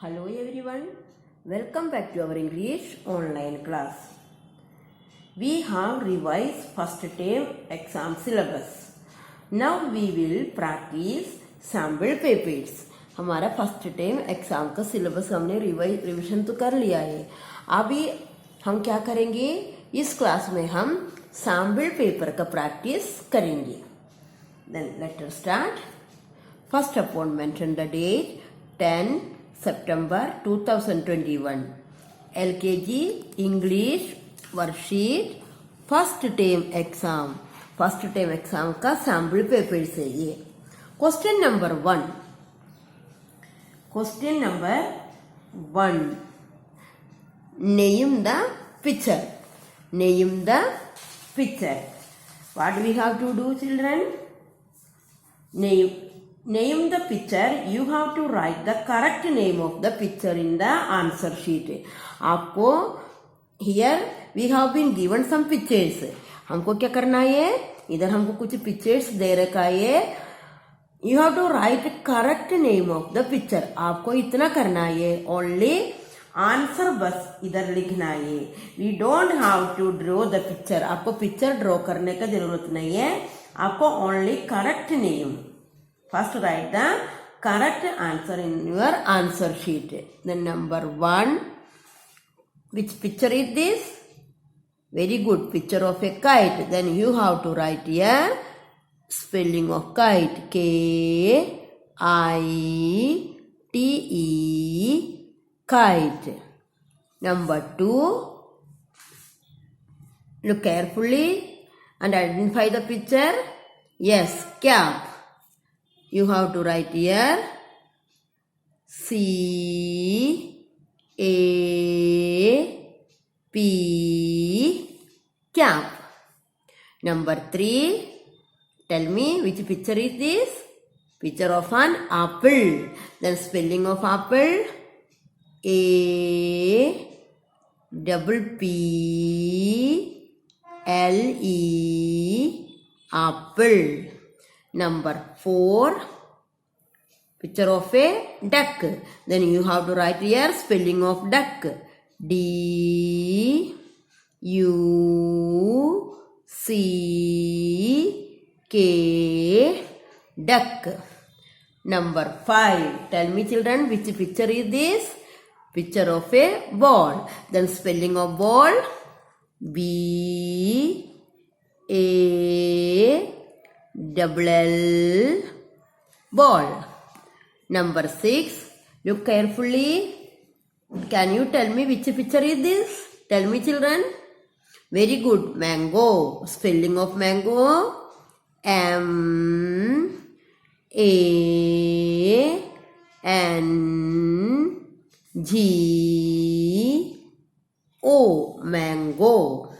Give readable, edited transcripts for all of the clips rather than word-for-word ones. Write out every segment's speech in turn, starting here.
Hello everyone, welcome back to our English online class. We have revised first term exam syllabus. Now we will practice sample papers. हमारा first term exam का syllabus हमने revision तो कर लिया है. अभी हम क्या करेंगे, इस क्लास में हम सैम्पल पेपर का प्रैक्टिस करेंगे. Then let us start. First upon mention the date 10 September 2021. LKG English worksheet first term exam. First term exam का सैम्पल पेपर से ये. Question number 1. Question number 1. Name the picture. Name the picture. What we have to do, children? Name the picture. You have to write the correct name of the picture in the answer sheet. आपको here we have been given some pictures. हमको क्या करना है, इधर हमको कुछ pictures दे रखा है. You have to write correct name of the picture. आपको इतना करना है, only आंसर बस इधर लिखना है. We don't have to draw the picture. आपको पिक्चर ड्रॉ करने का जरूरत नहीं है. आपको only correct name. First write the correct answer in your answer sheet. Then number 1. Which picture is this? Very good. Picture of a kite. Then you have to write here spelling of kite. K-I-T-E kite. Number 2. Look carefully and identify the picture. Yes, cap. You have to write here C-A-P cap. Number 3. Tell me which picture is this? Picture of an apple. Then spelling of apple. A-P-P-L-E apple. Number 4. Picture of a duck. Then you have to write here spelling of duck. D-U-C-K duck. Number 5. Tell me children, which picture is this? Picture of a ball. Then spelling of ball. B-A-L-L ball. Number 6. Look carefully. Can you tell me which picture is this? Tell me children. Very good. Mango. Spelling of mango. M-A-N-G-O mango.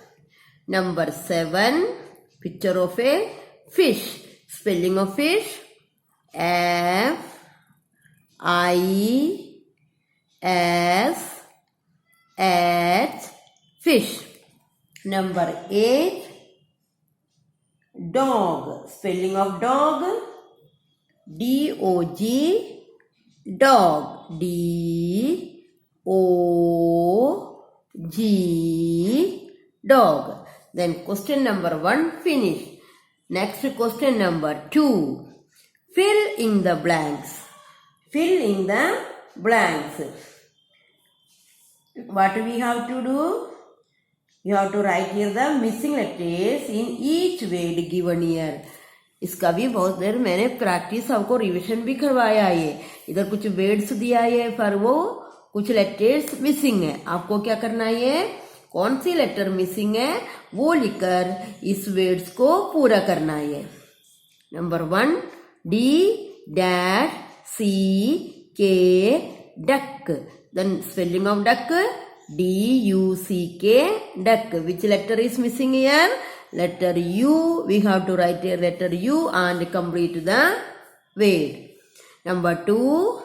Number 7. Picture of a fish. Spelling of fish. F-I-S-H fish. Number 8. Dog. Spelling of dog. D-O-G dog. D-O-G dog. Then question number 1 finish. Next question number 2. Fill in the blanks. Fill in the blanks. What we have to do? You have to write here the missing letters in each word given here. इसका भी बहुत देर मैंने practice आपको revision भी करवाया है. इधर कुछ वर्ड्स दिया है पर वो कुछ लेटर्स मिसिंग है. आपको क्या करना है, कौन सी लेटर मिसिंग है वो लिखकर इस वर्ड्स को पूरा करना है. Number 1. D dash C K duck. Then spelling of duck. D-U-C-K duck. Which letter is missing here? Letter U. We have to write here letter U and complete the word. Number 2.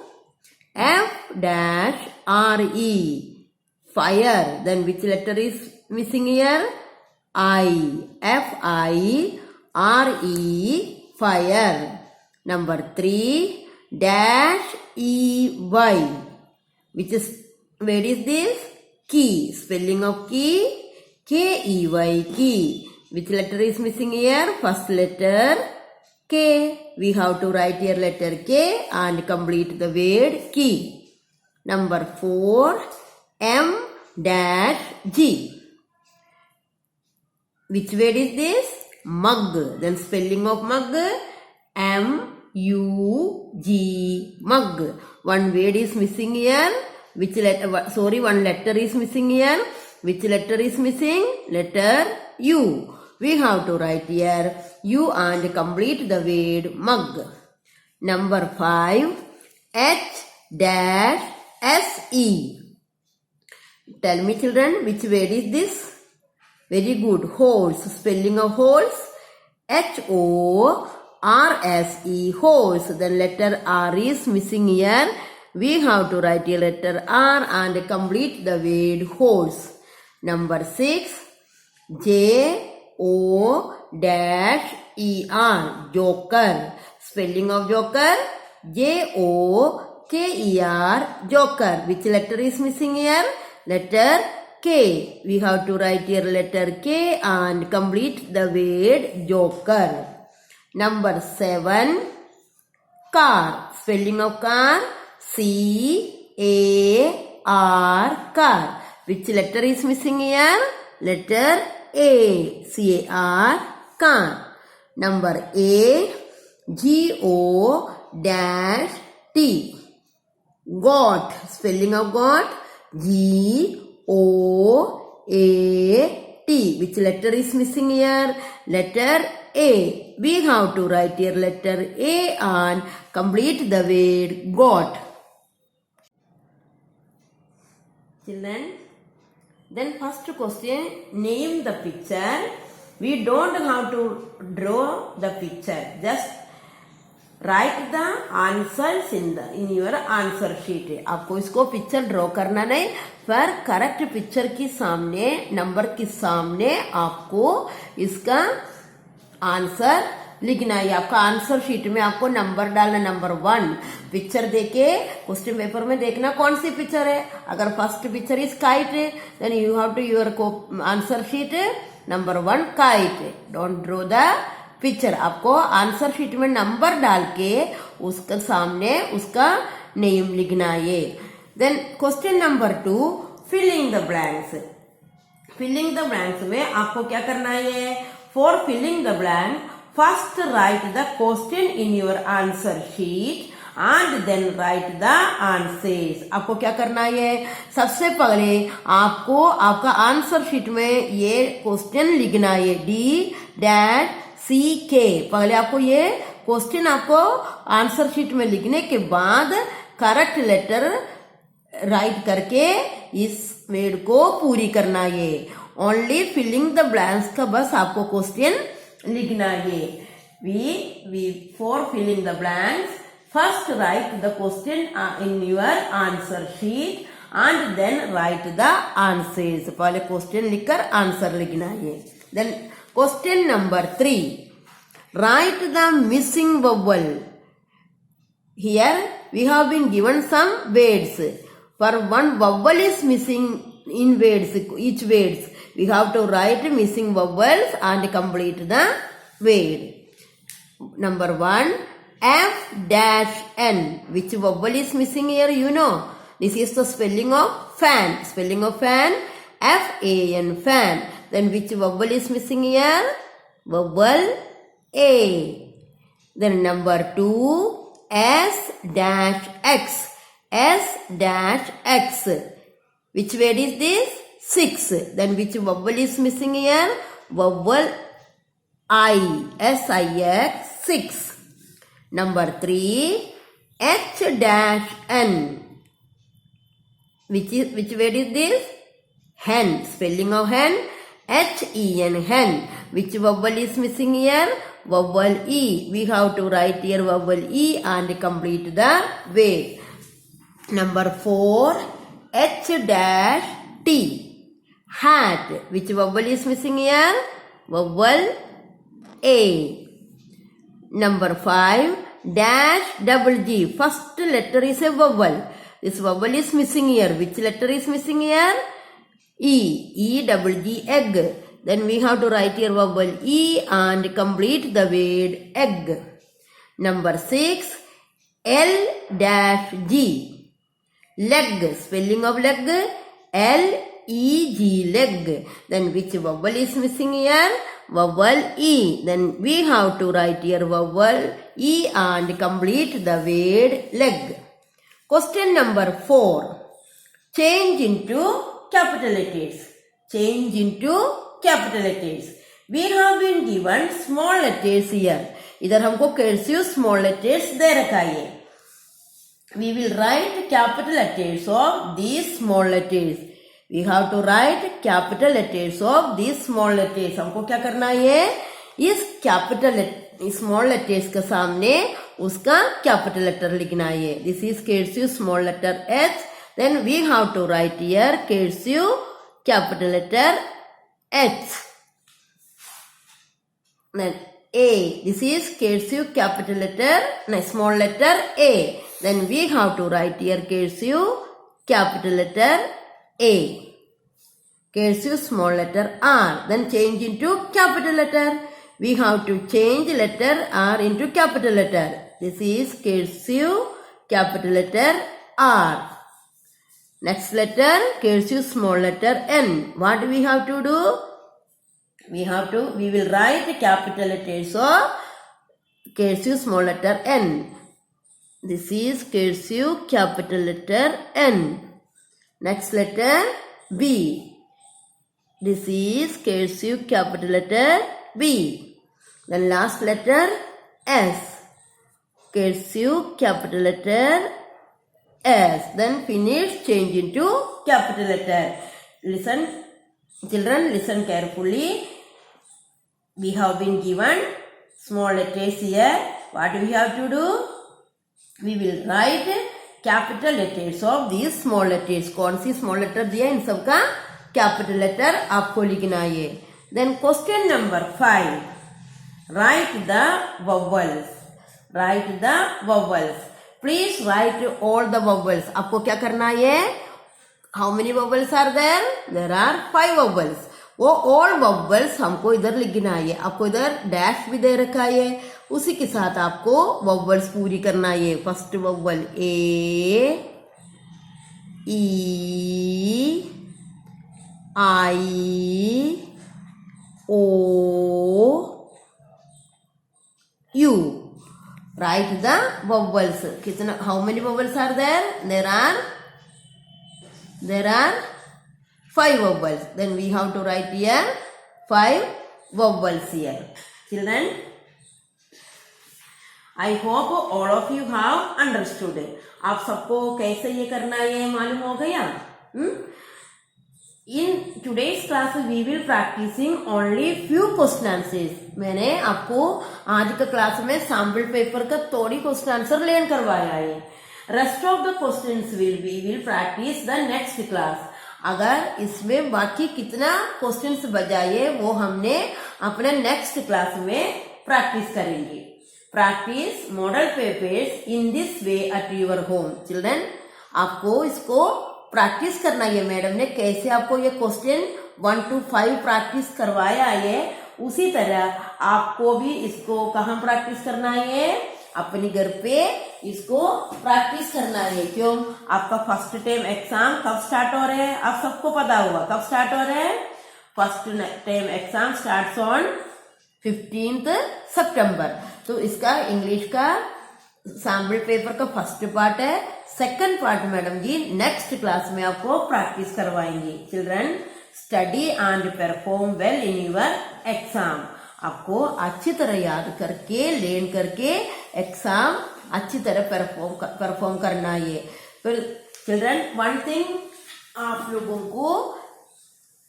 F dash R-E fire. Then which letter is missing here? I. F-I-R-E fire. Number 3. Dash E-Y Which word is this? Key. Spelling of key. K-E-Y, key. Which letter is missing here? First letter K. We have to write here letter K and complete the word key. Number 4. M-G. Which word is this? Mug. Then spelling of mug. M-U-G. Mug. One word is missing here. Which letter? Sorry, one letter is missing here. Which letter is missing? Letter U. We have to write here U and complete the word mug. Number 5. H-S-E. Tell me children, which word is this? Very good. Horse. Spelling of horse. H-O-R-S-E. Horse. Then letter R is missing here. We have to write a letter R and complete the word horse. Number 6. J-O-E-R. Joker. Spelling of joker. J-O-K-E-R. Joker. Which letter is missing here? Letter K. We have to write here letter K and complete the word joker. Number 7. Car. Spelling of car. C-A-R. Car. Which letter is missing here? Letter A. C-A-R. Car. Number 8. G-O-T. Goat. Spelling of goat. G-O-A-T. Which letter is missing here? Letter A. We have to write here letter A and complete the word goat. Children, then first question, name the picture. We don't have to draw the picture. Just write the answers in your answer sheet. आपको इसको picture draw करना नहीं, पर correct picture के सामने, number के सामने आपको इसका आंसर लिखना है. आपका आंसर शीट में आपको नंबर डालना. नंबर 1 पिक्चर देके क्वेश्चन पेपर में देखना कौन सी पिक्चर है. अगर first picture is kite, then you have to your answer sheet number 1 kite. Don't draw the picture. आपको आंसर शीट में नंबर डाल के उसके सामने उसका नेम लिखना है. Then question number 2, filling the blanks. Filling the blanks में आपको क्या करना है? For filling the blank, first write the question in your answer sheet and then write the answers. आपको क्या करना है? सबसे पहले आपको आपका आंसर शीट में ये क्वेश्चन लिखना है. D-C-K. पहले आपको ये क्वेश्चन आपको आंसर शीट में लिखने के बाद करेक्ट लेटर राइट करके इस वर्ड को पूरी करना है. ओनली फिलिंग द ब्लैंक्स का बस आपको क्वेश्चन लिखना है. We for filling the blanks, first write the question in your answer sheet and then write the answers. पहले क्वेश्चन लिखकर आंसर लिखना है. Then question number 3, write the missing vowel. Here we have been given some words. For one vowel is missing in words, each words. We have to write missing vowels and complete the word. Number 1, F-N. Which vowel is missing here? You know. This is the spelling of fan. Spelling of fan, F-A-N, fan. Then which vowel is missing here? Vowel A. Then number 2, S-X. S-X. Which word is this? 6. Then which vowel is missing here? Vowel I. S-I-X, 6. Number 3, H-N. Which word is this? Hen. Spelling of hen, H-E-N, hen. Which vowel is missing here? Vowel E. We have to write here vowel E and complete the word. Number 4, H-T. Hat. Which vowel is missing here? Vowel A. Number 5, -G. First letter is a vowel. This vowel is missing here. Which letter is missing here? E. E-double-G, egg. Then we have to write here vowel E and complete the word egg. Number 6. L-G. Leg. Spelling of leg. L-E-G, leg. Then which vowel is missing here? Vowel E. Then we have to write here vowel E and complete the word leg. Question number 4. Change into capital letters. Change into capital letters. We have been given small letters here. इधर हमको cursive small letters दे रखा है. We will write capital letters of these small letters. We have to write capital letters of these small letters. हमको क्या करना है? इस capital small letters के सामने उसका capital letter लिखना है. This is cursive small letter H. Then we have to write here cursive capital letter H. Then A. This is cursive capital letter, small letter A. Then we have to write here cursive capital letter A. Cursive small letter R. Then change into capital letter. We have to change letter R into capital letter. This is cursive capital letter R. Next letter, cursive small letter N. What do we have to do? We will write capital letters of cursive small letter N. This is cursive capital letter N. Next letter B. This is cursive capital letter B. Then last letter S. Cursive capital letter S. Then finish, change into capital letter. Listen, children, listen carefully. We have been given small letters here. What we have to do? We will write capital letters of these small letters. कौन सी small letter दिया इन सब का capital letter आपको लिखना है. Then question number 5. Write the vowels. Write the vowels. Please write all the vowels. आपको क्या करना है? How many vowels are there? There are 5 vowels. वो all vowels हमको इधर लिखना है. आपको इधर डैश भी दे रखा है. उसी के साथ आपको vowels पूरी करना है. First vowel A, E, I, O, U. Write the vowels. कितना? How many vowels are there? There are 5 vowels. Then we have to write here 5 vowels here. Children, I hope all of you have understood. आप सबको कैसे ये करना है मालूम हो गया? In today's class we will practicing only few question answers. मैंने आपको आज का क्लास में सैम्पल पेपर का थोड़ी क्वेश्चन आंसर लर्न करवाया है. Rest of the questions we will practice the next class. अगर इसमें बाकी कितना क्वेश्चंस बजाए वो हमने अपने नेक्स्ट क्लास में प्रैक्टिस करेंगे. Practice model papers in this way at your home. Children, आपको इसको प्रैक्टिस करना है. मैडम ने कैसे आपको ये क्वेश्चन 1 to 5 प्रैक्टिस करवाया है, उसी तरह आपको भी इसको कहाँ प्रैक्टिस करना है? अपने घर पे इसको प्रैक्टिस करना है. क्यों? आपका फर्स्ट टर्म एग्जाम कब स्टार्ट हो रहे हैं? आप सबको पता होगा कब स्टार्ट हो रहे हैं. First term exam starts on 15 सितंबर. तो इसका इंग्लिश का सैम्पल पेपर का फर्स्ट पार्ट है. सेकंड पार्ट मैडम जी नेक्स्ट क्लास में आपको प्रैक्टिस करवाएंगे. Children, study and perform well in your exam. आपको अच्छी तरह याद करके लर्न करके एग्जाम अच्छी तरह परफॉर्म करना है. फिर चिल्ड्रन, वन थिंग आप लोगों को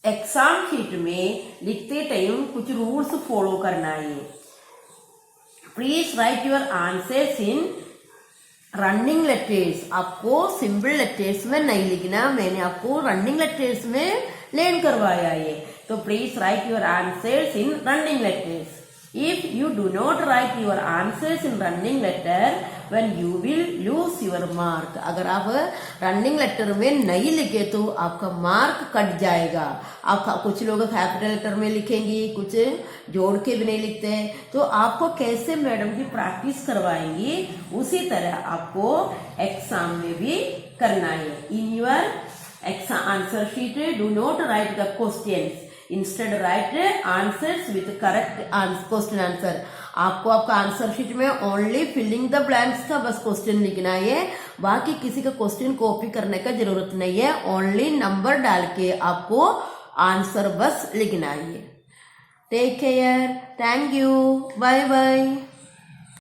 एग्जाम शीट में लिखते टाइम कुछ रूल्स फॉलो करना है. Please right your answers in running letters. आपको सिंपल लेटर्स में नहीं लिखना. मैंने आपको रनिंग लेटर्स में लर्न करवाया है. तो please right your answers in running letters. If you do not write your answers in running letter, when you will lose your mark. अगर आप रनिंग लेटर में नहीं लिखे तो आपका मार्क कट जाएगा। आप कुछ लोग कैपिटल लेटर में लिखेंगी, कुछ जोड़ के भी नहीं लिखते, तो आपको कैसे मैडम की प्रैक्टिस करवाएंगी उसी तरह आपको एग्जाम में भी करना है। In your exam answer sheet do not right the questions, instead right answers with correct question answer. आपको आपका आंसर शीट में ओनली फिलिंग द ब्लैंक्स का बस क्वेश्चन लिखना है, बाकी किसी का क्वेश्चन कॉपी करने का जरूरत नहीं है। ओनली नंबर डाल के आपको आंसर बस लिखना है। Take care, thank you, bye bye.